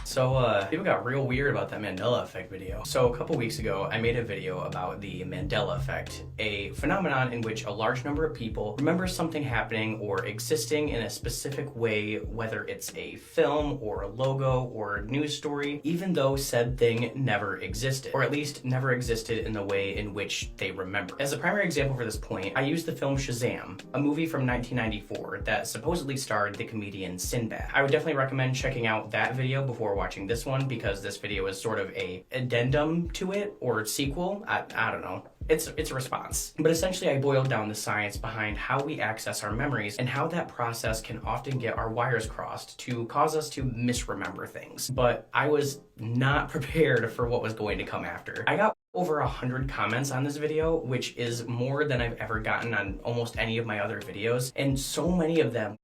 People got real weird about that Mandela effect video. So a couple weeks ago, I made a video about the Mandela effect, a phenomenon in which a large number of people remember something happening or existing in a specific way, whether it's a film or a logo or a news story, even though said thing never existed, or at least never existed in the way in which they remember. As a primary example for this point, I used the film Shazam, a movie from 1994 that supposedly starred the comedian Sinbad. I would definitely recommend checking out that video before watching this one, because this video is sort of a addendum to it, or sequel. I don't know. It's a response. But essentially, I boiled down the science behind how we access our memories and how that process can often get our wires crossed to cause us to misremember things. But I was not prepared for what was going to come after. I got over 100 comments on this video, which is more than I've ever gotten on almost any of my other videos, and so many of them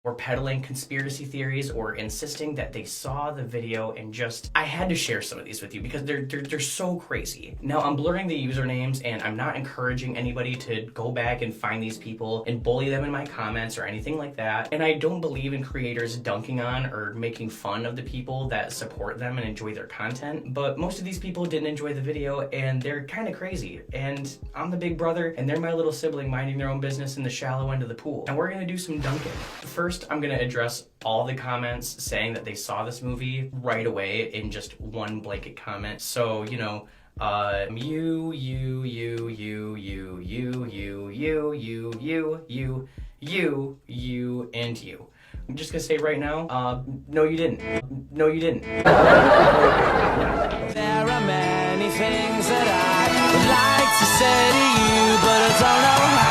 were peddling conspiracy theories or insisting that they saw the video, and I had to share some of these with you because they're so crazy. Now, I'm blurring the usernames and I'm not encouraging anybody to go back and find these people and bully them in my comments or anything like that. And I don't believe in creators dunking on or making fun of the people that support them and enjoy their content, but most of these people didn't enjoy the video and they're kind of crazy. And I'm the big brother and they're my little sibling minding their own business in the shallow end of the pool. And we're gonna do some dunking. First, I'm gonna address all the comments saying that they saw this movie right away in just one blanket comment. So, you know, you, and you. I'm just gonna say right now, no you didn't. No you didn't. There are many things that I would like to say to you, but I don't know how.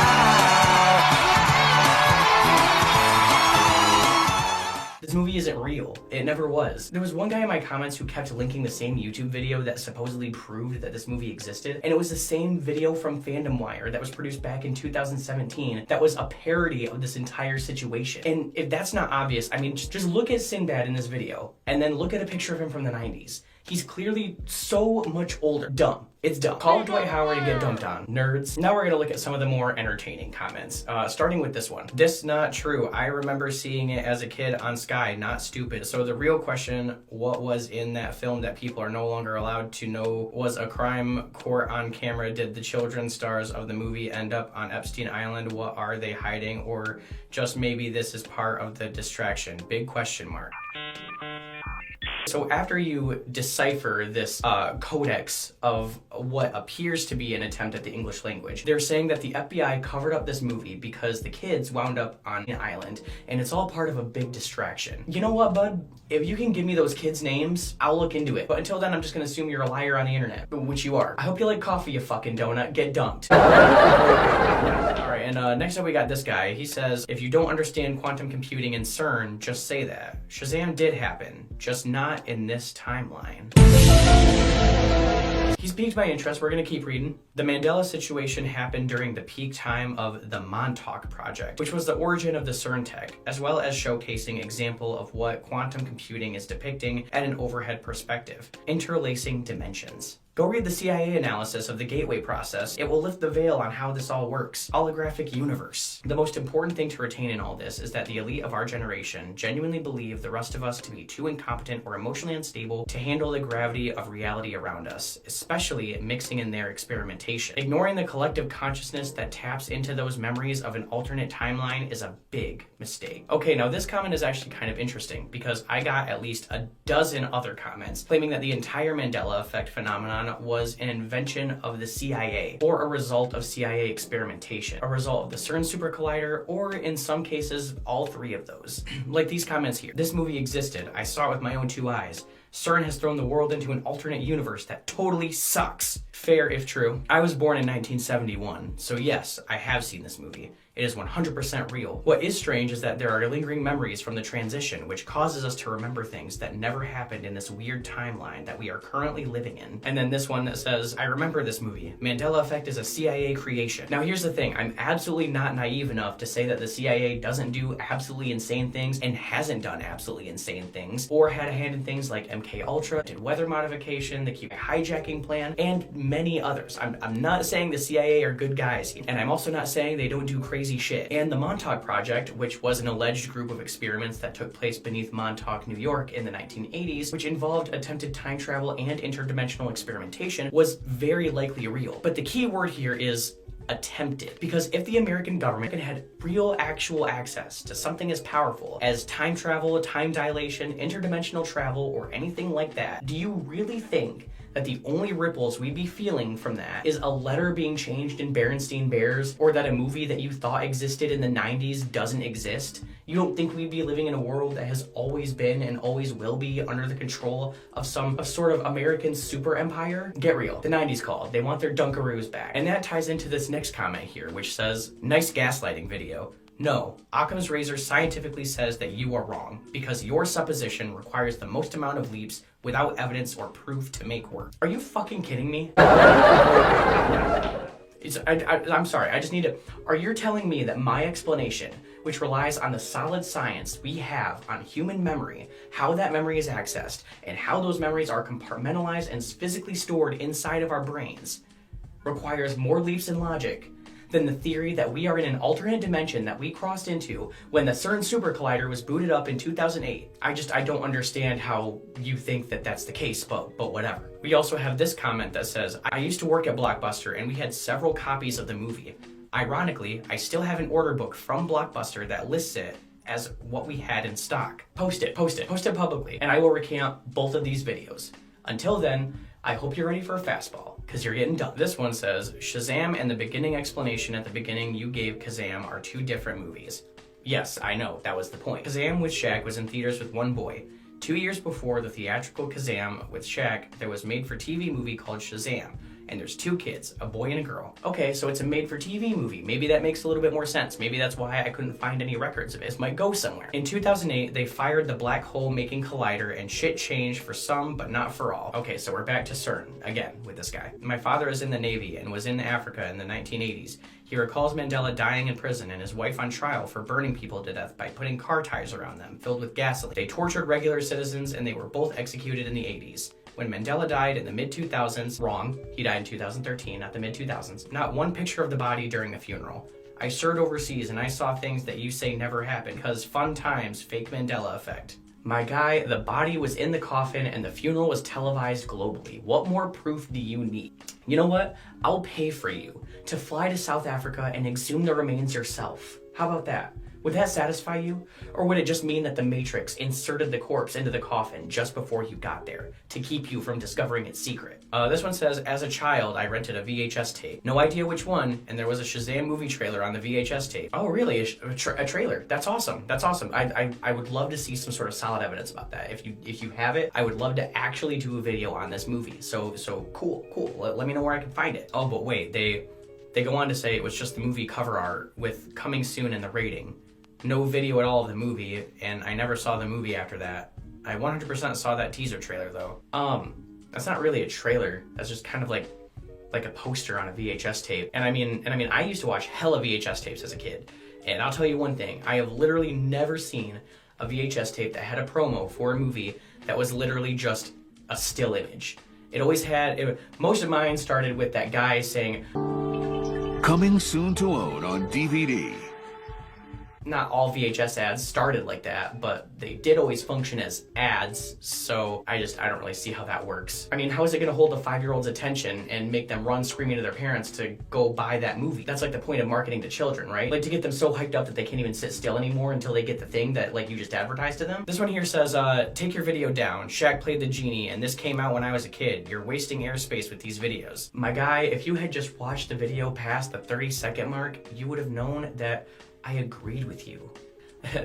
This movie isn't real. It never was. There was one guy in my comments who kept linking the same YouTube video that supposedly proved that this movie existed, and it was the same video from Fandom Wire that was produced back in 2017 that was a parody of this entire situation. And if that's not obvious, I mean, just look at Sinbad in this video, and then look at a picture of him from the 90s. He's clearly so much older. Dumb. It's dumb. Call Dwight Howard and get dumped on. Nerds. Now we're gonna look at some of the more entertaining comments, starting with this one. This not true. I remember seeing it as a kid on Sky, not stupid. So the real question, what was in that film that people are no longer allowed to know was a crime court on camera? Did the children stars of the movie end up on Epstein Island? What are they hiding? Or just maybe this is part of the distraction? Big question mark. So after you decipher this codex of what appears to be an attempt at the English language, they're saying that the FBI covered up this movie because the kids wound up on an island, and it's all part of a big distraction. You know what, bud? If you can give me those kids' names, I'll look into it. But until then, I'm just gonna assume you're a liar on the internet, which you are. I hope you like coffee, you fucking donut. Get dumped. Alright, and next up we got this guy. He says, if you don't understand quantum computing and CERN, just say that. Shazam did happen, just not in this timeline. He's piqued my interest. We're gonna keep reading. The Mandela situation happened during the peak time of the Montauk Project, which was the origin of the CERN tech, as well as showcasing example of what quantum computing is depicting at an overhead perspective, interlacing dimensions. Go read the CIA analysis of the gateway process. It will lift the veil on how this all works. Holographic universe. The most important thing to retain in all this is that the elite of our generation genuinely believe the rest of us to be too incompetent or emotionally unstable to handle the gravity of reality around us, especially mixing in their experimentation. Ignoring the collective consciousness that taps into those memories of an alternate timeline is a big mistake. Okay, now this comment is actually kind of interesting because I got at least a dozen other comments claiming that the entire Mandela effect phenomenon was an invention of the CIA, or a result of CIA experimentation, a result of the CERN super collider, or in some cases, all three of those. Like these comments here. This movie existed. I saw it with my own two eyes. CERN has thrown the world into an alternate universe that totally sucks. Fair if true. I was born in 1971, so yes, I have seen this movie. It is 100% real. What is strange is that there are lingering memories from the transition, which causes us to remember things that never happened in this weird timeline that we are currently living in. And then this one that says, I remember this movie. Mandela effect is a CIA creation. Now here's the thing, I'm absolutely not naive enough to say that the CIA doesn't do absolutely insane things and hasn't done absolutely insane things, or had a hand in things like MK Ultra, did weather modification, the Cuban hijacking plan, and many others. I'm not saying the CIA are good guys, and I'm also not saying they don't do crazy crazy shit. And the Montauk Project, which was an alleged group of experiments that took place beneath Montauk, New York in the 1980s, which involved attempted time travel and interdimensional experimentation, was very likely real. But the key word here is attempted, because if the American government had real actual access to something as powerful as time travel, time dilation, interdimensional travel, or anything like that, do you really think that the only ripples we'd be feeling from that is a letter being changed in Berenstain Bears, or that a movie that you thought existed in the 90s doesn't exist? You don't think we'd be living in a world that has always been and always will be under the control of some sort of American super empire? Get real. The 90s called. They want their Dunkaroos back. And that ties into this next comment here, which says, nice gaslighting video. No, Occam's razor scientifically says that you are wrong, because your supposition requires the most amount of leaps without evidence or proof to make work. Are you fucking kidding me? I'm sorry, I just need to... Are you telling me that my explanation, which relies on the solid science we have on human memory, how that memory is accessed, and how those memories are compartmentalized and physically stored inside of our brains, requires more leaps in logic than the theory that we are in an alternate dimension that we crossed into when the CERN Super Collider was booted up in 2008. I don't understand how you think that that's the case, but whatever. We also have this comment that says, I used to work at Blockbuster and we had several copies of the movie. Ironically, I still have an order book from Blockbuster that lists it as what we had in stock. Post it publicly, and I will recount both of these videos. Until then, I hope you're ready for a fastball, because you're getting done. This one says, Shazam and the beginning explanation at the beginning you gave Kazam are two different movies. Yes, I know, that was the point. Kazam with Shaq was in theaters with one boy. 2 years before the theatrical Kazam with Shaq, there was a made-for-TV movie called Shazam, and there's two kids, a boy and a girl. Okay, so it's a made-for-TV movie. Maybe that makes a little bit more sense. Maybe that's why I couldn't find any records of it. This might go somewhere. In 2008, they fired the black hole making collider, and shit changed for some, but not for all. Okay, so we're back to CERN, again, with this guy. My father is in the Navy and was in Africa in the 1980s. He recalls Mandela dying in prison and his wife on trial for burning people to death by putting car tires around them, filled with gasoline. They tortured regular citizens, and they were both executed in the 80s. When Mandela died in the mid-2000s, wrong, he died in 2013, not the mid-2000s, not one picture of the body during the funeral. I served overseas and I saw things that you say never happened, because fun times, fake Mandela effect. My guy, the body was in the coffin and the funeral was televised globally. What more proof do you need? You know what? I'll pay for you to fly to South Africa and exhume the remains yourself. How about that? Would that satisfy you? Or would it just mean that the Matrix inserted the corpse into the coffin just before you got there to keep you from discovering its secret? This one says, as a child, I rented a VHS tape. No idea which one, and there was a Shazam movie trailer on the VHS tape. Oh, really? A trailer? That's awesome. That's awesome. I would love to see some sort of solid evidence about that. If you have it, I would love to actually do a video on this movie. So cool. Let me know where I can find it. Oh, but wait, they go on to say it was just the movie cover art with coming soon in the rating. No video at all of the movie, and I never saw the movie after that. I 100% saw that teaser trailer though. That's not really a trailer. That's just kind of like a poster on a VHS tape. And I mean, I used to watch hella VHS tapes as a kid. And I'll tell you one thing, I have literally never seen a VHS tape that had a promo for a movie that was literally just a still image. It always had, most of mine started with that guy saying, coming soon to own on DVD. Not all VHS ads started like that, but they did always function as ads, so I don't really see how that works. I mean, how is it gonna hold a 5-year-old's attention and make them run screaming to their parents to go buy that movie? That's like the point of marketing to children, right? Like to get them so hyped up that they can't even sit still anymore until they get the thing that like you just advertised to them. This one here says, take your video down. Shaq played the genie and this came out when I was a kid. You're wasting airspace with these videos. My guy, if you had just watched the video past the 30-second mark, you would have known that I agreed with you.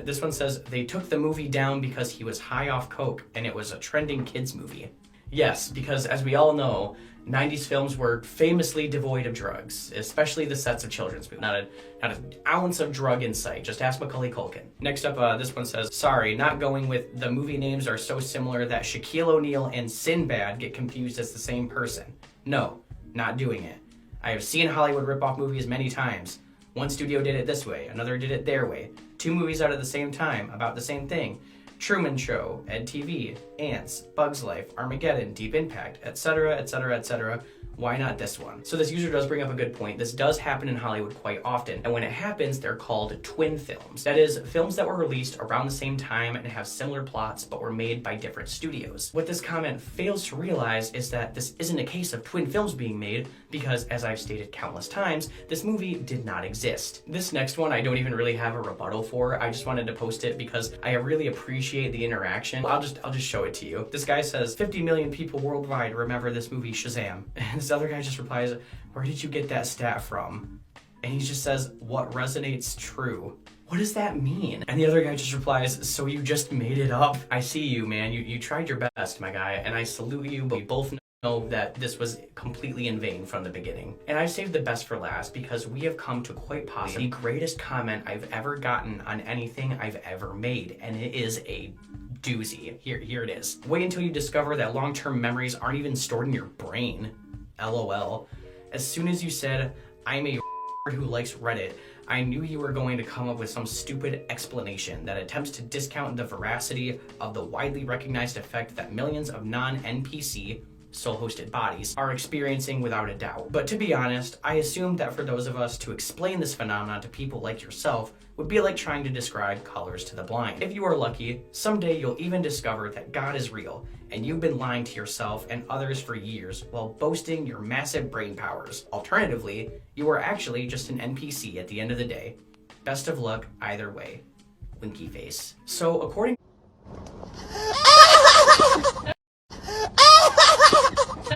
This one says, they took the movie down because he was high off coke and it was a trending kids movie. Yes, because as we all know, 90s films were famously devoid of drugs, especially the sets of children's movies. Not an ounce of drug in sight, just ask Macaulay Culkin. Next up, this one says, sorry, not going with the movie names are so similar that Shaquille O'Neal and Sinbad get confused as the same person. No, not doing it. I have seen Hollywood rip-off movies many times. One studio did it this way, another did it their way. 2 movies out at the same time, about the same thing. Truman Show, Ed TV, Ants, Bugs Life, Armageddon, Deep Impact, etc., etc., etc. Why not this one? So this user does bring up a good point. This does happen in Hollywood quite often, and when it happens, they're called twin films. That is, films that were released around the same time and have similar plots but were made by different studios. What this comment fails to realize is that this isn't a case of twin films being made because, as I've stated countless times, this movie did not exist. This next one I don't even really have a rebuttal for. I just wanted to post it because I really appreciate the interaction. I'll just show it to you. This guy says 50 million people worldwide remember this movie Shazam. And this other guy just replies, where did you get that stat from? And he just says, what resonates true? What does that mean? And the other guy just replies, so you just made it up? I see you, man. You tried your best, my guy, and I salute you, but we both know that this was completely in vain from the beginning. And I've saved the best for last because we have come to quite possibly the greatest comment I've ever gotten on anything I've ever made, and it is a doozy. Here it is. Wait until you discover that long-term memories aren't even stored in your brain. LOL. As soon as you said, I'm a who likes Reddit, I knew you were going to come up with some stupid explanation that attempts to discount the veracity of the widely recognized effect that millions of non-NPC soul-hosted bodies are experiencing without a doubt. But to be honest, I assumed that for those of us to explain this phenomenon to people like yourself would be like trying to describe colors to the blind. If you are lucky, someday you'll even discover that God is real, and you've been lying to yourself and others for years while boasting your massive brain powers. Alternatively, you are actually just an NPC at the end of the day. Best of luck either way. Winky face. So according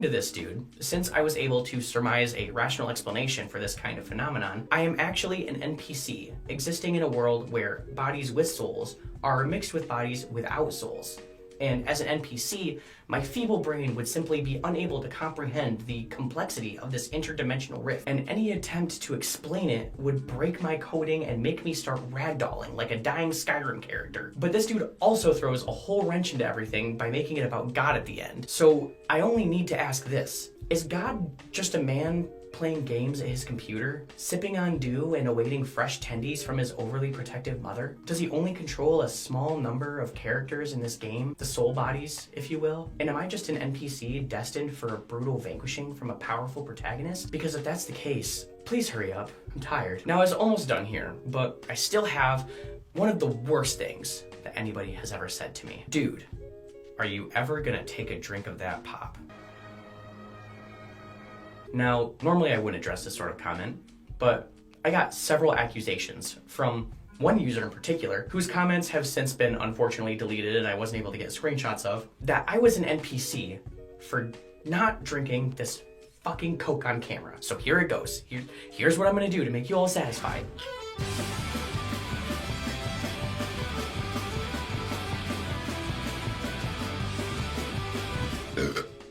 to this dude, since I was able to surmise a rational explanation for this kind of phenomenon, I am actually an NPC existing in a world where bodies with souls are mixed with bodies without souls. And as an NPC, my feeble brain would simply be unable to comprehend the complexity of this interdimensional rift, and any attempt to explain it would break my coding and make me start ragdolling like a dying Skyrim character. But this dude also throws a whole wrench into everything by making it about God at the end. So I only need to ask this: is God just a man playing games at his computer, sipping on dew and awaiting fresh tendies from his overly protective mother? Does he only control a small number of characters in this game, the soul bodies, if you will? And am I just an NPC destined for a brutal vanquishing from a powerful protagonist? Because if that's the case, please hurry up. I'm tired. Now, I was almost done here, but I still have one of the worst things that anybody has ever said to me. Dude, are you ever gonna take a drink of that pop? Now, normally I wouldn't address this sort of comment, but I got several accusations from one user in particular, whose comments have since been unfortunately deleted and I wasn't able to get screenshots of, that I was an NPC for not drinking this fucking Coke on camera. So here it goes. Here's what I'm gonna do to make you all satisfied.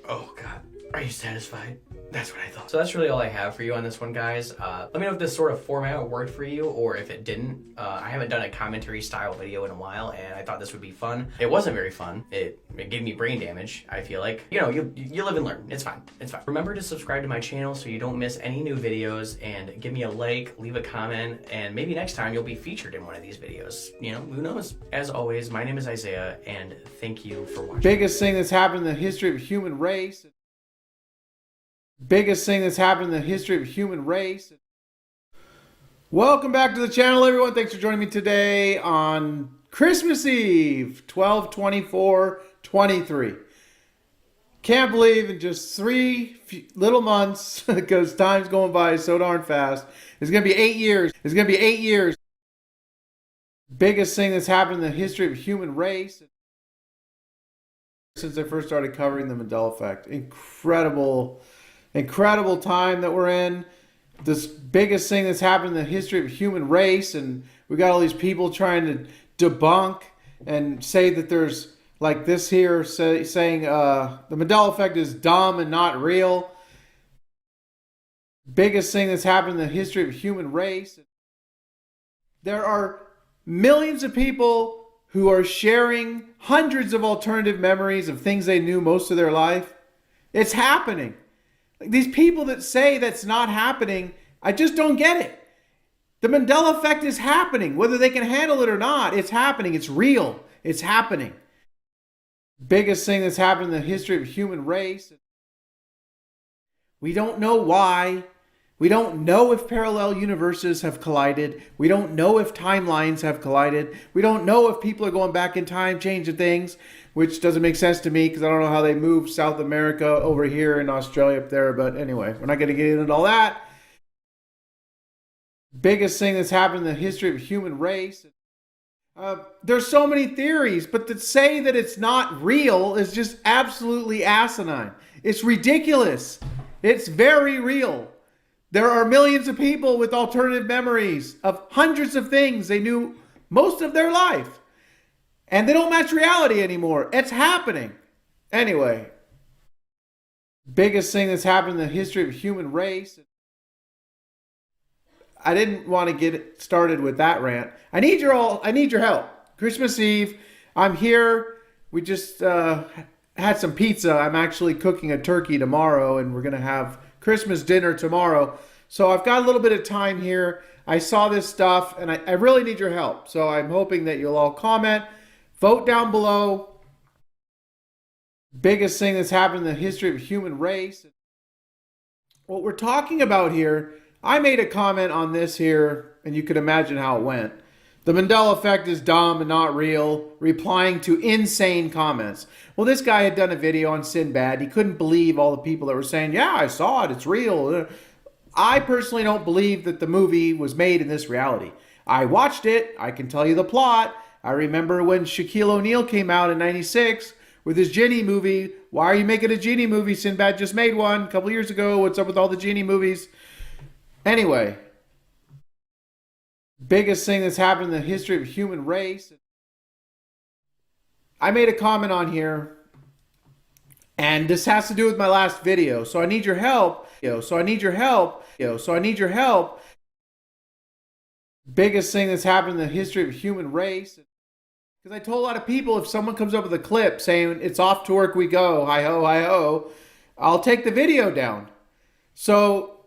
Oh God, are you satisfied? That's what I thought. So that's really all I have for you on this one, guys. Let me know if this sort of format worked for you or if it didn't. I haven't done a commentary style video in a while and I thought this would be fun. It wasn't very fun. It gave me brain damage, I feel like. You know, you live and learn. It's fine. It's fine. Remember to subscribe to my channel so you don't miss any new videos, and give me a like, leave a comment, and maybe next time you'll be featured in one of these videos. You know, who knows? As always, my name is Isaiah and thank you for watching. Biggest thing that's happened in the history of human race. Biggest thing that's happened in the history of human race. Welcome back to the channel, everyone. Thanks for joining me today on Christmas Eve, 12/24/23. Can't believe in just 3 little months, because time's going by so darn fast. It's going to be 8 years. It's going to be 8 years. Biggest thing that's happened in the history of human race since I first started covering the Mandela effect. Incredible time that we're in. This biggest thing that's happened in the history of human race, and we got all these people trying to debunk and say that there's like this here saying the Mandela effect is dumb and not real. Biggest thing that's happened in the history of human race. There are millions of people who are sharing hundreds of alternative memories of things they knew most of their life. It's happening. These people that say that's not happening, I just don't get it. The Mandela effect is happening. Whether they can handle it or not, it's happening. It's real. It's happening. Biggest thing that's happened in the history of human race. We don't know why. We don't know if parallel universes have collided. We don't know if timelines have collided. We don't know if people are going back in time, changing things, which doesn't make sense to me because I don't know how they moved South America over here and Australia up there. But anyway, we're not going to get into all that. Biggest thing that's happened in the history of the human race. There's so many theories, but to say that it's not real is just absolutely asinine. It's ridiculous. It's very real. There are millions of people with alternative memories of hundreds of things they knew most of their life. And they don't match reality anymore. It's happening. Anyway, biggest thing that's happened in the history of the human race. I didn't want to get started with that rant. I need your help. Christmas Eve, I'm here. We just had some pizza. I'm actually cooking a turkey tomorrow, and we're going to have Christmas dinner tomorrow. So I've got a little bit of time here. I saw this stuff, and I really need your help. So I'm hoping that you'll all comment. Vote down below. Biggest thing that's happened in the history of the human race. What we're talking about here, I made a comment on this here, and you could imagine how it went. The Mandela effect is dumb and not real, replying to insane comments. Well, this guy had done a video on Sinbad. He couldn't believe all the people that were saying, yeah, I saw it, it's real. I personally don't believe that the movie was made in this reality. I watched it. I can tell you the plot. I remember when Shaquille O'Neal came out in '96 with his Genie movie. Why are you making a Genie movie? Sinbad just made one a couple years ago. What's up with all the Genie movies? Anyway, biggest thing that's happened in the history of the human race. I made a comment on here, and this has to do with my last video. So I need your help. Biggest thing that's happened in the history of the human race. Because I told a lot of people, if someone comes up with a clip saying it's off to work we go, hi ho, hi ho, I'll take the video down. So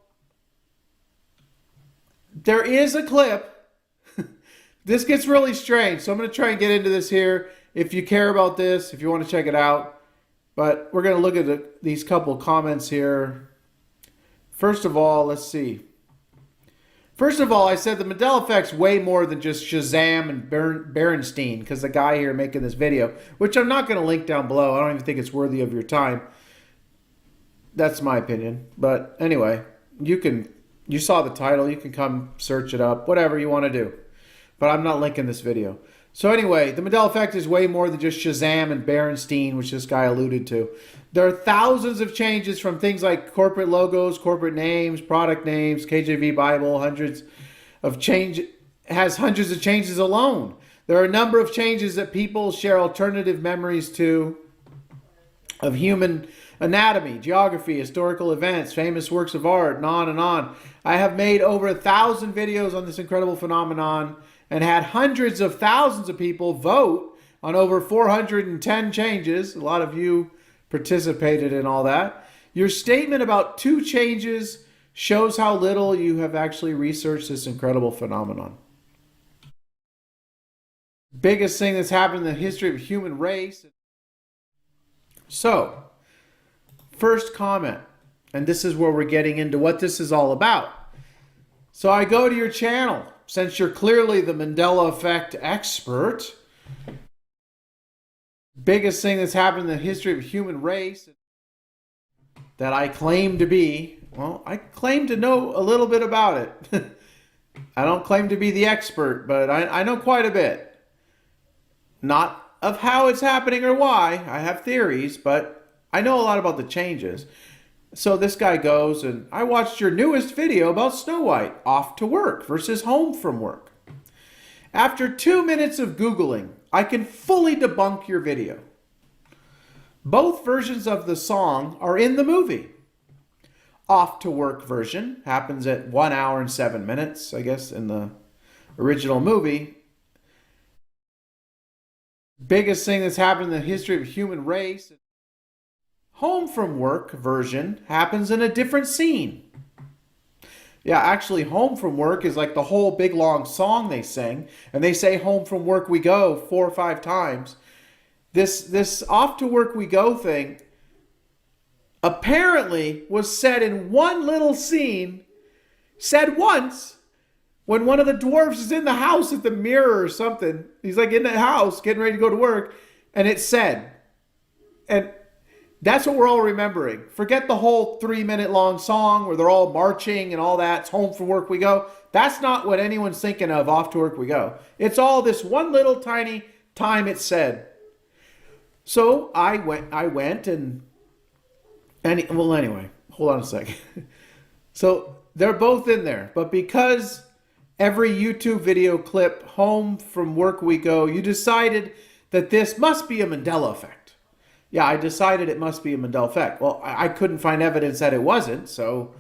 there is a clip. This gets really strange, so I'm going to try and get into this here. If you care about this, if you want to check it out. But we're going to look at these couple comments here. First of all, let's see. First of all, I said the Mandela effect's way more than just Shazam and Berenstein, because the guy here making this video, which I'm not going to link down below. I don't even think it's worthy of your time. That's my opinion. But anyway, you saw the title. You can come search it up, whatever you want to do. But I'm not linking this video. So anyway, the Mandela effect is way more than just Shazam and Berenstein, which this guy alluded to. There are thousands of changes from things like corporate logos, corporate names, product names, KJV Bible, hundreds of changes alone. There are a number of changes that people share alternative memories to of human anatomy, geography, historical events, famous works of art, and on and on. I have made over 1,000 videos on this incredible phenomenon and had hundreds of thousands of people vote on over 410 changes. A lot of you participated in all that. Your statement about 2 changes shows how little you have actually researched this incredible phenomenon. Biggest thing that's happened in the history of the human race. So, first comment, and this is where we're getting into what this is all about. So I go to your channel. Since you're clearly the Mandela effect expert, biggest thing that's happened in the history of the human race that I claim to be, well, I claim to know a little bit about it. I don't claim to be the expert, but I know quite a bit. Not of how it's happening or why. I have theories, but I know a lot about the changes. So this guy goes, and I watched your newest video about Snow White, off to work versus home from work. After 2 minutes of Googling, I can fully debunk your video. Both versions of the song are in the movie. Off to work version happens at 1 hour and 7 minutes, I guess, in the original movie. Biggest thing that's happened in the history of the human race. Home from work version happens in a different scene. Yeah, actually, home from work is like the whole big long song they sing, and they say home from work we go 4 or 5 times. This off to work we go thing, apparently was said in one little scene, said once, when one of the dwarves is in the house at the mirror or something. He's like in the house getting ready to go to work, and it said, and that's what we're all remembering. Forget the whole 3-minute long song where they're all marching and all that. It's home from work we go. That's not what anyone's thinking of, off to work we go. It's all this one little tiny time it said. So I went and well, anyway, hold on a second. So they're both in there, but because every YouTube video clip, home from work we go, you decided that this must be a Mandela effect. Yeah, I decided it must be a Mandela effect. Well, I couldn't find evidence that it wasn't, so,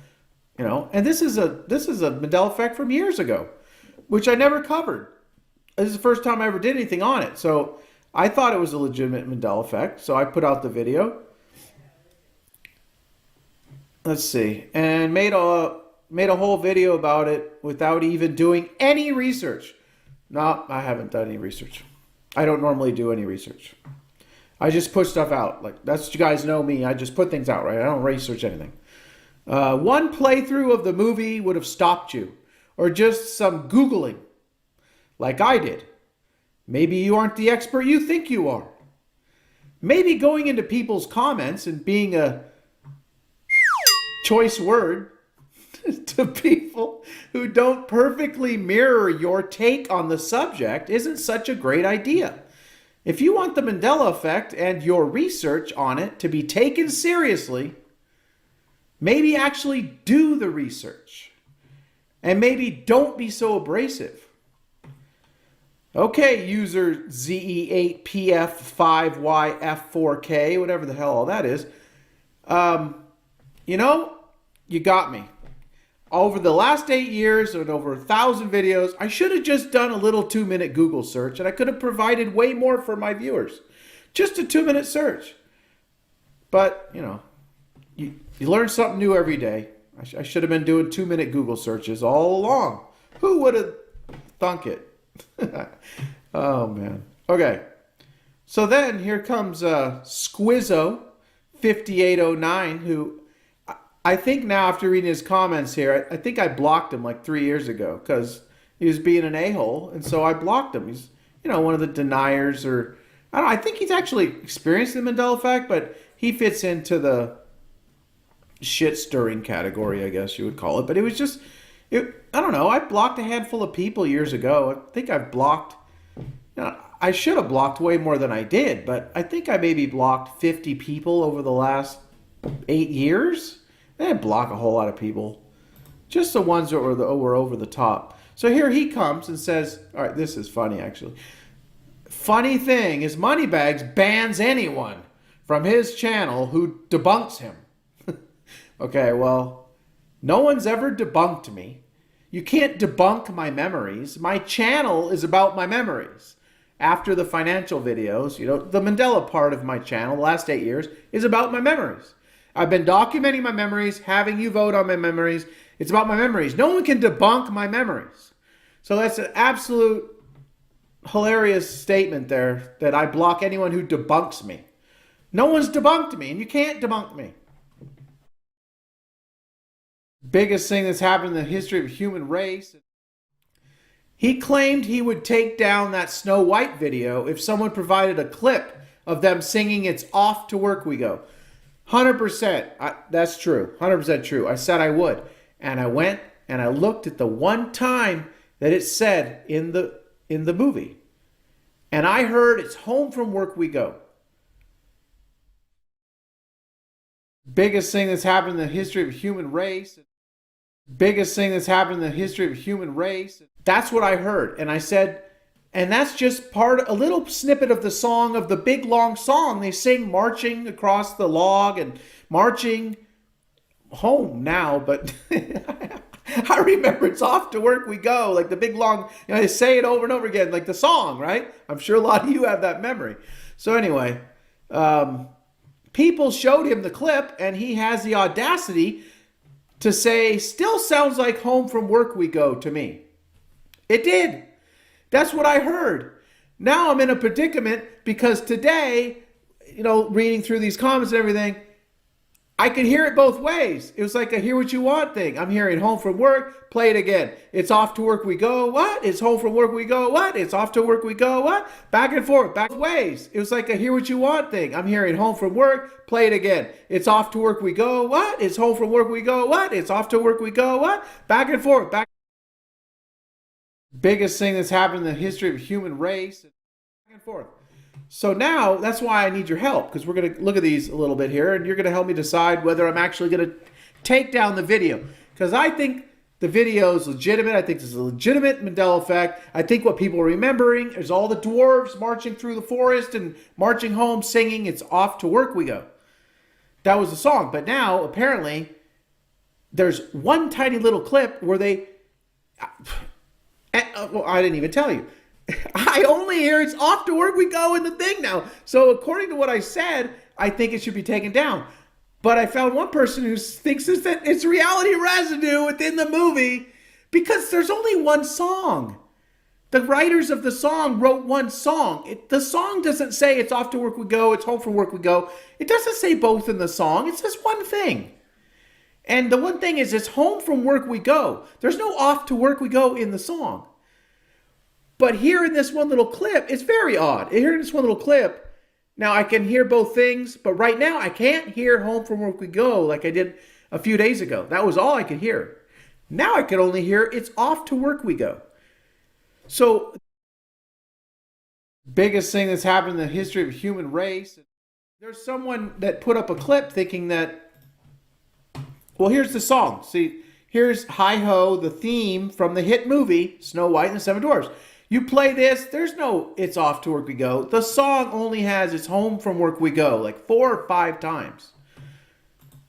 you know, and this is a Mandela effect from years ago, which I never covered. This is the first time I ever did anything on it, so I thought it was a legitimate Mandela effect, so I put out the video. Let's see, and made a whole video about it without even doing any research. No, I haven't done any research. I don't normally do any research. I just put stuff out. Like, that's what you guys know me. I just put things out, right? I don't research anything. One playthrough of the movie would have stopped you, or just some Googling, like I did. Maybe you aren't the expert you think you are. Maybe going into people's comments and being a choice word to people who don't perfectly mirror your take on the subject isn't such a great idea. If you want the Mandela effect and your research on it to be taken seriously, maybe actually do the research. And maybe don't be so abrasive. Okay, user ZE8PF5YF4K, whatever the hell all that is. You know, you got me. Over the last 8 years and over 1,000 videos, I should have just done a little 2-minute Google search, and I could have provided way more for my viewers. Just a 2-minute search. But, you know, you learn something new every day. I should have been doing 2-minute Google searches all along. Who would have thunk it? Oh, man. Okay. So then here comes Squizzo5809, who I think now, after reading his comments here, I think I blocked him like 3 years ago because he was being an a-hole, and so I blocked him. He's, you know, one of the deniers, or I don't know, I think he's actually experienced the Mandela effect, but he fits into the shit-stirring category, I guess you would call it. But it was just, I don't know, I blocked a handful of people years ago. I think I've blocked, you know, I should have blocked way more than I did, but I think I maybe blocked 50 people over the last 8 years. I didn't block a whole lot of people. Just the ones that were over the top. So here he comes and says, all right, this is funny actually. Funny thing is Moneybags bans anyone from his channel who debunks him. Okay, well, no one's ever debunked me. You can't debunk my memories. My channel is about my memories. After the financial videos, you know, the Mandela part of my channel, the last 8 years, is about my memories. I've been documenting my memories, having you vote on my memories. It's about my memories. No one can debunk my memories. So that's an absolute hilarious statement there, that I block anyone who debunks me. No one's debunked me, and you can't debunk me. Biggest thing that's happened in the history of the human race. He claimed he would take down that Snow White video if someone provided a clip of them singing "It's Off to Work We Go." 100%. That's true. 100% true. I said I would. And I went and I looked at the one time that it said in the movie. And I heard "It's home from work we go." Biggest thing that's happened in the history of the human race. Biggest thing that's happened in the history of the human race. That's what I heard. And I said, and that's just a little snippet of the song, of the big long song. They sing marching across the log and marching home now, but I remember "It's off to work we go," like the big long, you know, they say it over and over again, like the song, right? I'm sure a lot of you have that memory. So anyway, people showed him the clip, and he has the audacity to say, "Still sounds like home from work we go to me." It did. That's what I heard. Now I'm in a predicament because today, you know, reading through these comments and everything, I could hear it both ways. It was like a hear what you want thing. I'm hearing home from work, play it again. It's off to work we go, what? It's home from work we go, what? It's off to work we go, what? Back and forth, back ways. It was like a hear what you want thing. I'm hearing home from work, play it again. It's off to work we go, what? It's home from work we go, what? It's off to work we go, what? Back and forth, back. Biggest thing that's happened in the history of human race. Back and forth. So now that's why I need your help, because we're going to look at these a little bit here, and you're going to help me decide whether I'm actually going to take down the video, because I think the video is legitimate. I think this is a legitimate Mandela effect. I think what people are remembering is all the dwarves marching through the forest and marching home singing "It's Off to Work We Go." That was the song. But now apparently there's one tiny little clip where they well, I didn't even tell you. I only hear "It's off to work we go" in the thing now. So according to what I said, I think it should be taken down. But I found one person who thinks that it's reality residue within the movie because there's only one song. The writers of the song wrote one song. The song doesn't say "It's off to work we go," "It's home from work we go." It doesn't say both in the song. It says one thing. And the one thing is, it's home from work we go. There's no off to work we go in the song. But here in this one little clip, it's very odd. Here in this one little clip, now I can hear both things, but right now I can't hear home from work we go like I did a few days ago. That was all I could hear. Now I can only hear "It's off to work we go." So, biggest thing that's happened in the history of human race. There's someone that put up a clip thinking that, well, here's the song. See, here's Hi Ho, the theme from the hit movie Snow White and the Seven Dwarfs. You play this, there's no "It's off to work we go." The song only has "It's home from work we go" like 4 or 5 times.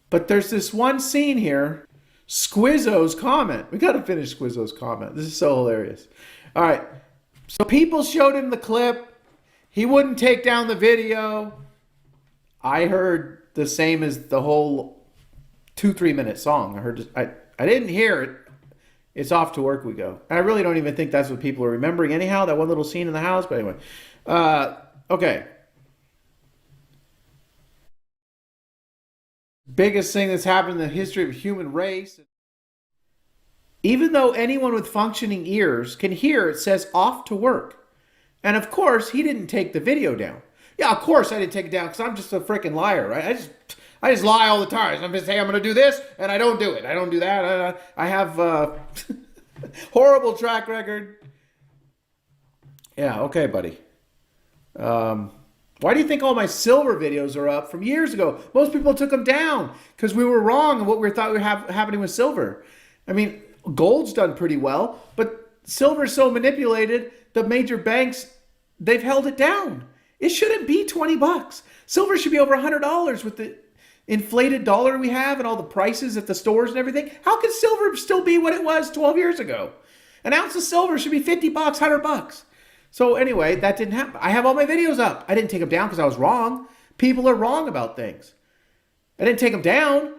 But there's this one scene here, Squizzo's comment. We got to finish Squizzo's comment. This is so hilarious. All right. So people showed him the clip. He wouldn't take down the video. I heard the same as the whole 2-3 minute song. I didn't hear it. It's off to work we go. And I really don't even think that's what people are remembering anyhow, that one little scene in the house. But anyway. Okay. Biggest thing that's happened in the history of human race. Even though anyone with functioning ears can hear it says "off to work." And of course, he didn't take the video down. Yeah, of course I didn't take it down because I'm just a freaking liar, right? I just lie all the time. I'm just saying I'm going to do this, and I don't do it. I don't do that. I have a horrible track record. Yeah, okay, buddy. Why do you think all my silver videos are up from years ago? Most people took them down because we were wrong in what we thought was happening with silver. I mean, gold's done pretty well, but silver's so manipulated, the major banks, they've held it down. It shouldn't be $20. Silver should be over $100 with the inflated dollar we have and all the prices at the stores and everything. How can silver still be what it was 12 years ago? An ounce of silver should be $50, $100. So anyway, that didn't happen. I have all my videos up. I didn't take them down because I was wrong. People are wrong about things. I didn't take them down.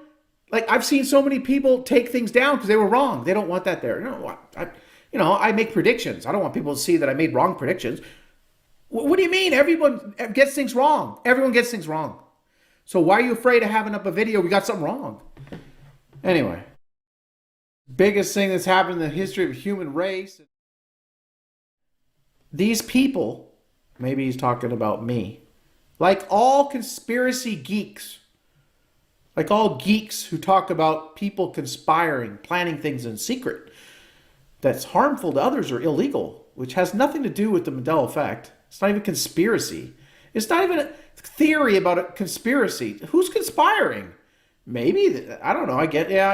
Like, I've seen so many people take things down because they were wrong. They don't want that there. I make predictions. I don't want people to see that I made wrong predictions. What do you mean? Everyone gets things wrong. Everyone gets things wrong. So why are you afraid of having up a video? We got something wrong. Anyway. Biggest thing that's happened in the history of human race. These people, maybe he's talking about me, like all conspiracy geeks, like all geeks who talk about people conspiring, planning things in secret that's harmful to others or illegal, which has nothing to do with the Mandela effect. It's not even conspiracy. It's not even a theory about a conspiracy. Who's conspiring? Maybe, I don't know. I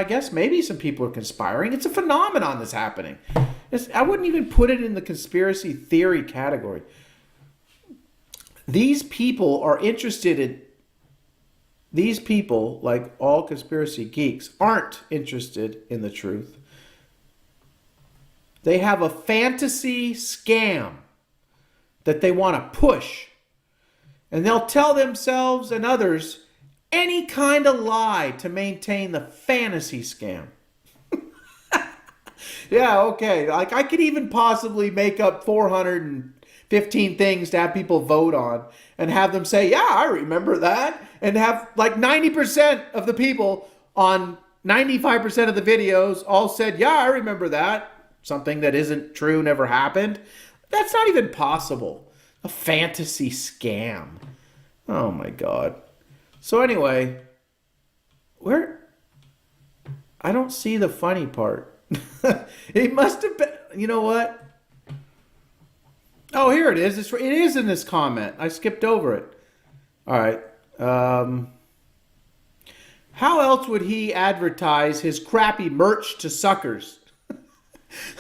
guess maybe some people are conspiring. It's a phenomenon that's happening. I wouldn't even put it in the conspiracy theory category. These people are interested in, these people, like all conspiracy geeks, aren't interested in the truth. They have a fantasy scam that they want to push. And they'll tell themselves and others any kind of lie to maintain the fantasy scam. Yeah, okay. Like, I could even possibly make up 15 things to have people vote on and have them say, yeah, I remember that. And have like 90% of the people on 95% of the videos all said, yeah, I remember that. Something that isn't true, never happened. That's not even possible. A fantasy scam. Oh my God. So anyway, I don't see the funny part. It must have been, you know what? Oh, here it is. It is in this comment. I skipped over it. All right. How else would he advertise his crappy merch to suckers?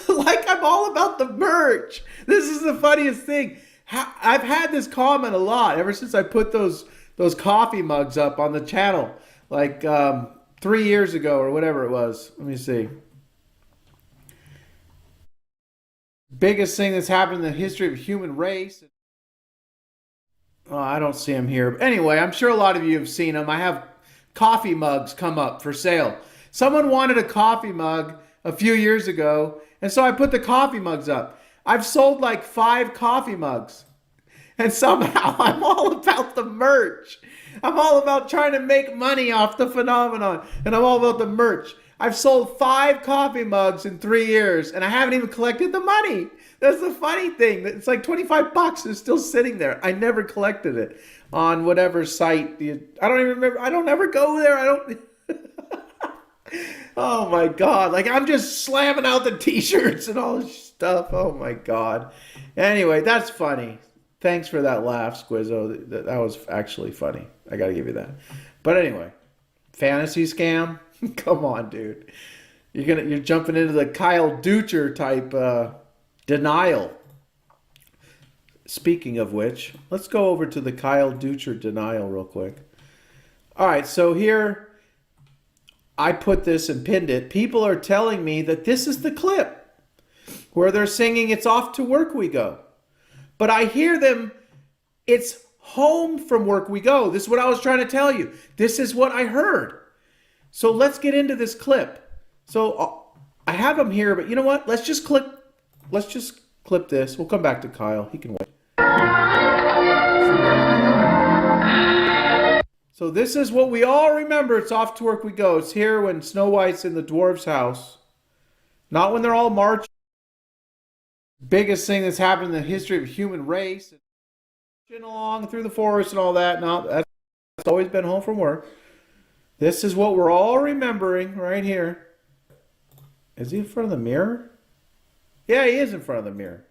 Like, I'm all about the merch. This is the funniest thing. I've had this comment a lot ever since I put those coffee mugs up on the channel, like 3 years ago or whatever it was. Let me see. Biggest thing that's happened in the history of human race. Oh, I don't see him here. But anyway, I'm sure a lot of you have seen them. I have coffee mugs come up for sale. Someone wanted a coffee mug a few years ago, and so I put the coffee mugs up. I've sold like 5 coffee mugs, and somehow I'm all about the merch. I'm all about trying to make money off the phenomenon, and I'm all about the merch. I've sold 5 coffee mugs in 3 years, and I haven't even collected the money. That's the funny thing. It's like $25. It's still sitting there. I never collected it on whatever site. I don't even remember. I don't ever go there. I don't. Oh my God. Like, I'm just slamming out the t-shirts and all this stuff. Oh my God. Anyway, that's funny. Thanks for that laugh, Squizzo. That was actually funny. I got to give you that. But anyway, fantasy scam. Come on, dude. You're jumping into the Kyle Dutcher type denial. Speaking of which, let's go over to the Kyle Dutcher denial real quick. All right, so here I put this and pinned it. People are telling me that this is the clip where they're singing "It's Off to Work We Go." But I hear them, "It's home from work we go." This is what I was trying to tell you. This is what I heard. So let's get into this clip. So I have them here, but you know what? Let's just clip this. We'll come back to Kyle. He can wait. So this is what we all remember. It's off to work we go. It's here when Snow White's in the dwarf's house. Not when they're all marching. Biggest thing that's happened in the history of human race. Marching along through the forest and all that. No, that's always been home from work. This is what we're all remembering right here. Is he in front of the mirror? Yeah, he is in front of the mirror.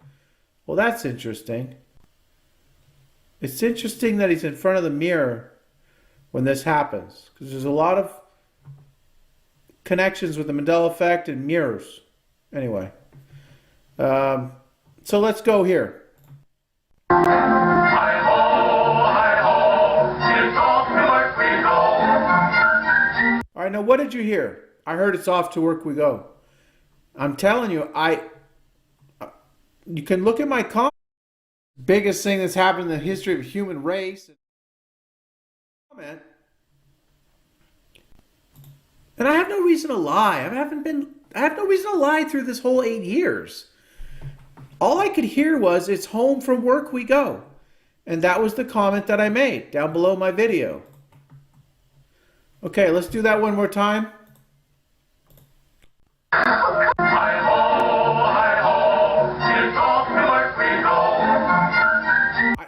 Well, that's interesting. It's interesting that he's in front of the mirror when this happens, because there's a lot of connections with the Mandela effect and mirrors. Anyway, so let's go here. All right, now what did you hear? I heard "It's off to work we go." I'm telling you, you can look at my comment. Biggest thing that's happened in the history of human race. Comment. And I have no reason to lie. I have no reason to lie through this whole 8 years. All I could hear was "It's home from work we go." And that was the comment that I made down below my video. Okay, let's do that one more time. I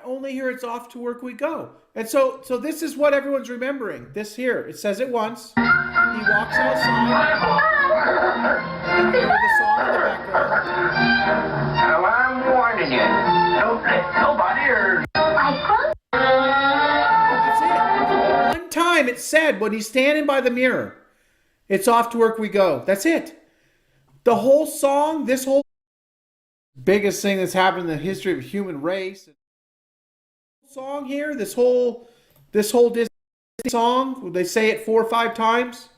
only hear "It's off to work we go." And so this is what everyone's remembering. This here, it says it once. He walks outside. And then you hear the song in the background. Well, I'm warning you. Don't let nobody hear. That's it. One time it said when he's standing by the mirror, "It's off to work we go." That's it. The whole song, this whole biggest thing that's happened in the history of human race. Song here, this whole Disney song, they say it 4 or 5 times.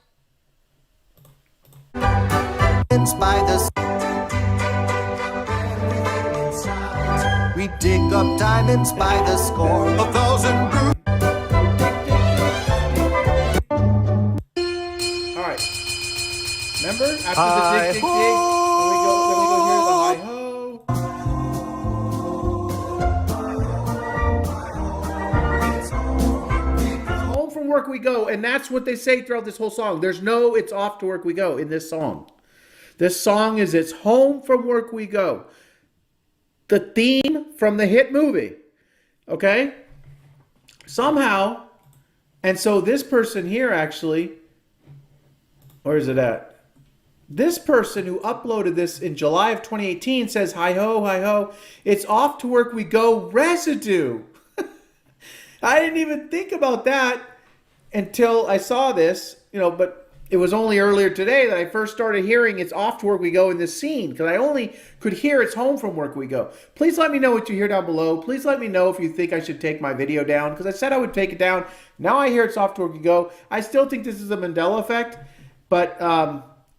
We dig up diamonds by the score. 1,000 brutes. All right. Remember after the dig, dig, dig, then we go hear the hi ho. work we go. And that's what they say throughout this whole song. There's no it's off to work we go in this song. This song is it's home from work we go. The theme from the hit movie. Okay? Somehow, and so this person here actually, where is it at? This person who uploaded this in July of 2018 says, hi ho, it's off to work we go residue. I didn't even think about that until I saw this, but it was only earlier today that I first started hearing it's off to work we go in this scene, because I only could hear it's home from work we go. Please let me know what you hear down below. Please let me know if you think I should take my video down, because I said I would take it down. Now I hear it's off to work we go. I still think this is a Mandela effect, but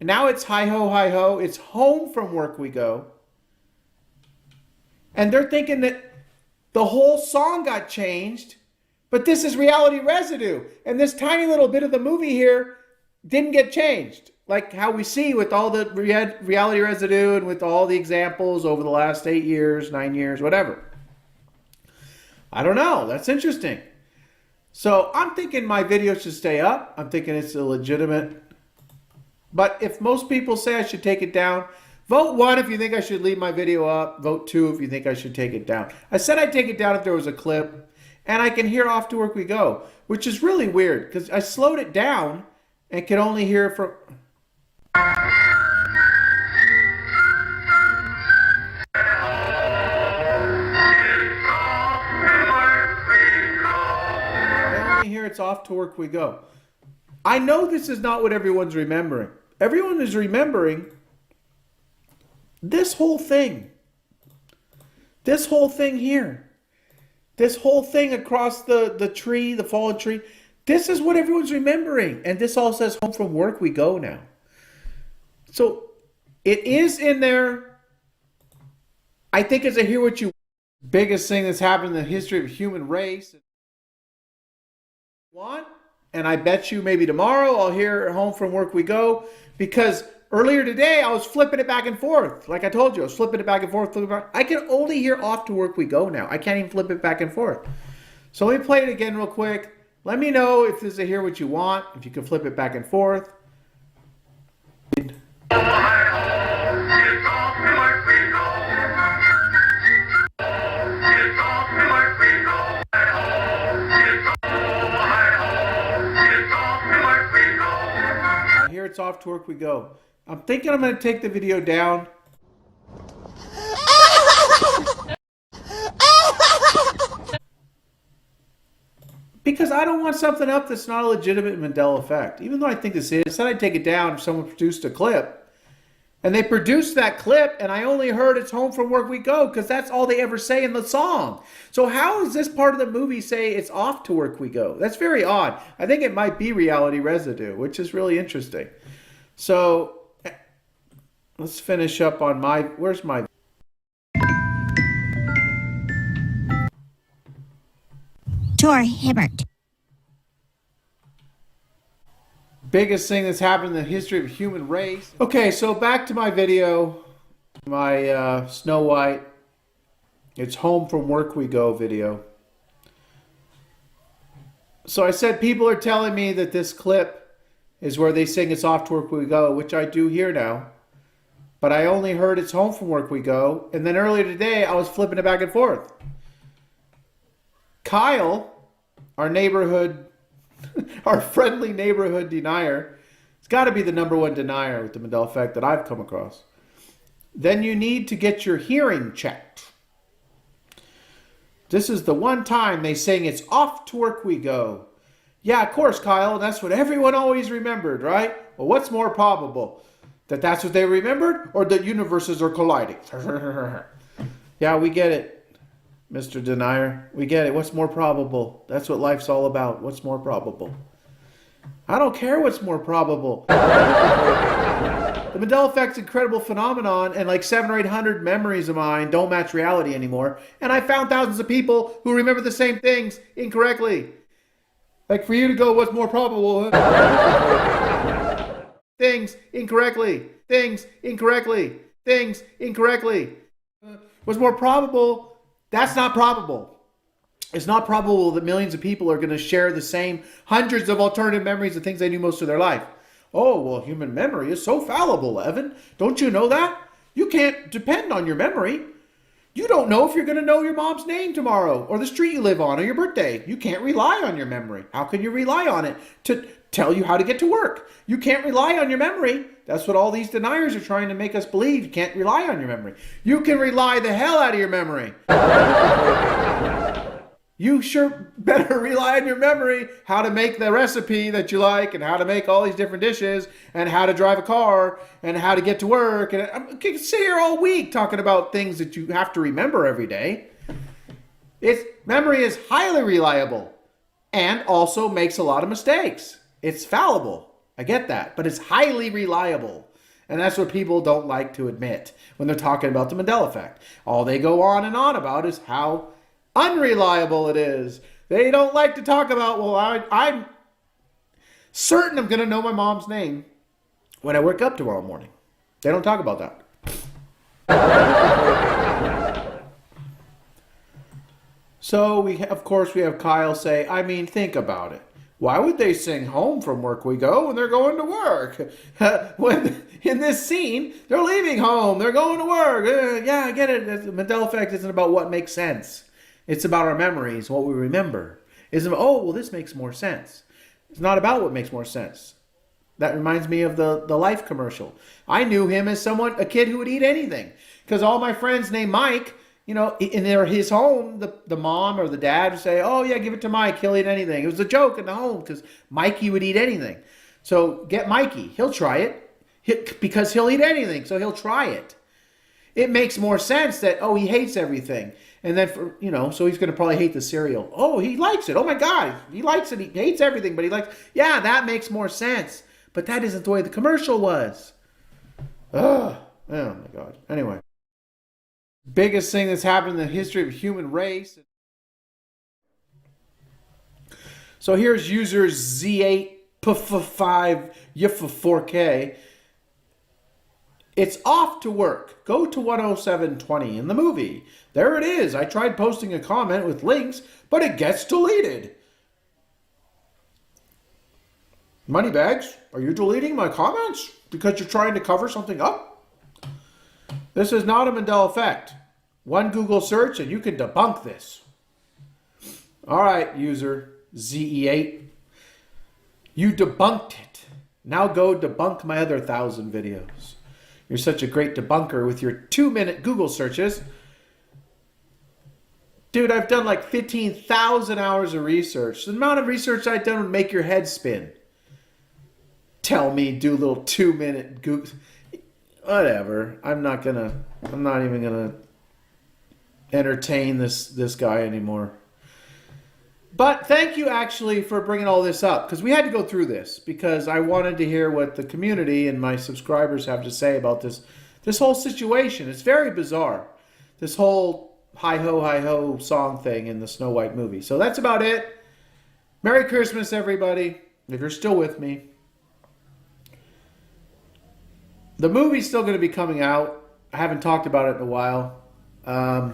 now it's hi ho, it's home from work we go. And they're thinking that the whole song got changed, but this is reality residue. And this tiny little bit of the movie here didn't get changed. Like how we see with all the reality residue and with all the examples over the last 8 years, 9 years, whatever. I don't know. That's interesting. So I'm thinking my video should stay up. I'm thinking it's a legitimate. But if most people say I should take it down, vote 1 if you think I should leave my video up. Vote 2 if you think I should take it down. I said I'd take it down if there was a clip. And I can hear off to work we go, which is really weird because I slowed it down and can only hear from... I only hear it's off to work we go. I know this is not what everyone's remembering. Everyone is remembering this whole thing. This whole thing here. This whole thing across the tree, the fallen tree. This is what everyone's remembering. And this all says home from work we go now. So it is in there. I think it's a hear what you biggest thing that's happened in the history of the human race. Want? And I bet you maybe tomorrow I'll hear home from work we go, because earlier today I was flipping it back and forth. Like I told you, I was flipping it back and forth. I can only hear off to work we go now. I can't even flip it back and forth. So let me play it again real quick. Let me know if this is a hear what you want, if you can flip it back and forth. It's off to work we go. I'm thinking I'm going to take the video down. Because I don't want something up that's not a legitimate Mandela effect. Even though I think this is. I said I'd take it down if someone produced a clip. And they produced that clip and I only heard it's home from work we go because that's all they ever say in the song. So how does this part of the movie say it's off to work we go? That's very odd. I think it might be reality residue, which is really interesting. So let's finish up on my, where's my... Tor Hibbert. Biggest thing that's happened in the history of the human race. Okay, so back to my video, my Snow White, it's home from work we go video. So I said people are telling me that this clip is where they sing it's off to work we go, which I do hear now. But I only heard it's home from work we go. And then earlier today, I was flipping it back and forth. Kyle, our neighborhood, our friendly neighborhood denier, it's got to be the #1 denier with the Mandela effect that I've come across. Then you need to get your hearing checked. This is the one time they sing it's off to work we go. Yeah, of course, Kyle, that's what everyone always remembered, right? Well, what's more probable? That that's what they remembered, or that universes are colliding? Yeah, we get it. Mr. Denier, we get it. What's more probable? That's what life's all about. What's more probable? I don't care what's more probable. The Mandela effect's an incredible phenomenon, and like 700 or 800 memories of mine don't match reality anymore. And I found thousands of people who remember the same things incorrectly. Like for you to go, what's more probable? Things incorrectly. Things incorrectly. Things incorrectly. What's more probable? That's not probable. It's not probable that millions of people are going to share the same hundreds of alternative memories of things they knew most of their life. Oh, well, human memory is so fallible, Evan. Don't you know that? You can't depend on your memory. You don't know if you're going to know your mom's name tomorrow or the street you live on or your birthday. You can't rely on your memory. How can you rely on it to tell you how to get to work? You can't rely on your memory. That's what all these deniers are trying to make us believe. You can't rely on your memory. You can rely the hell out of your memory. You sure better rely on your memory how to make the recipe that you like and how to make all these different dishes and how to drive a car and how to get to work. And I can sit here all week talking about things that you have to remember every day. Memory is highly reliable and also makes a lot of mistakes. It's fallible. I get that, but it's highly reliable. And that's what people don't like to admit when they're talking about the Mandela effect. All they go on and on about is how unreliable it is. They don't like to talk about, well, I'm certain I'm going to know my mom's name when I wake up tomorrow morning. They don't talk about that. So, of course, we have Kyle say, I mean, think about it. Why would they sing home from work we go when they're going to work? When in this scene, they're leaving home. They're going to work. Yeah, I get it. The Mandela effect isn't about what makes sense. It's about our memories, what we remember. It's about, oh, well, this makes more sense. It's not about what makes more sense. That reminds me of the Life commercial. I knew him as a kid who would eat anything. Because all my friends named Mike, in his home, the mom or the dad would say, oh, yeah, give it to Mike. He'll eat anything. It was a joke in the home because Mikey would eat anything. So get Mikey. He'll try it because he'll eat anything. So he'll try it. It makes more sense that, oh, he hates everything. And then, so he's going to probably hate the cereal. Oh, he likes it. Oh, my God. He likes it. He hates everything, but he likes. Yeah, that makes more sense. But that isn't the way the commercial was. Ugh. Oh, my God. Anyway. Biggest thing that's happened in the history of the human race. So here's user Z8P5YF4K. It's off to work. Go to 10720 in the movie. There it is. I tried posting a comment with links, but it gets deleted. Moneybags, are you deleting my comments because you're trying to cover something up? This is not a Mandela effect. One Google search and you can debunk this. All right, user ZE8. You debunked it. Now go debunk my other 1,000 videos. You're such a great debunker with your 2-minute Google searches. Dude, I've done like 15,000 hours of research. The amount of research I've done would make your head spin. Tell me, do a little 2-minute Google. Whatever. I'm not even gonna entertain this guy anymore. But thank you actually for bringing all this up, because we had to go through this because I wanted to hear what the community and my subscribers have to say about this whole situation. It's very bizarre. This whole hi ho song thing in the Snow White movie. So that's about it. Merry Christmas, everybody. If you're still with me. The movie's still going to be coming out. I haven't talked about it in a while. I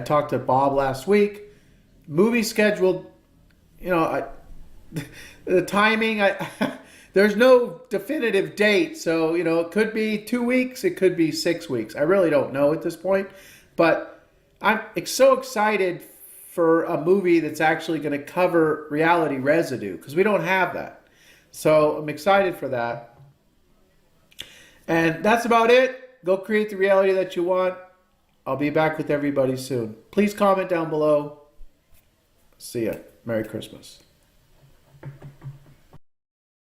talked to Bob last week. Movie scheduled, the timing, there's no definitive date. So, it could be 2 weeks. It could be 6 weeks. I really don't know at this point. But I'm so excited for a movie that's actually going to cover reality residue, because we don't have that. So I'm excited for that. And that's about it. Go create the reality that you want. I'll be back with everybody soon. Please comment down below. See ya. Merry Christmas.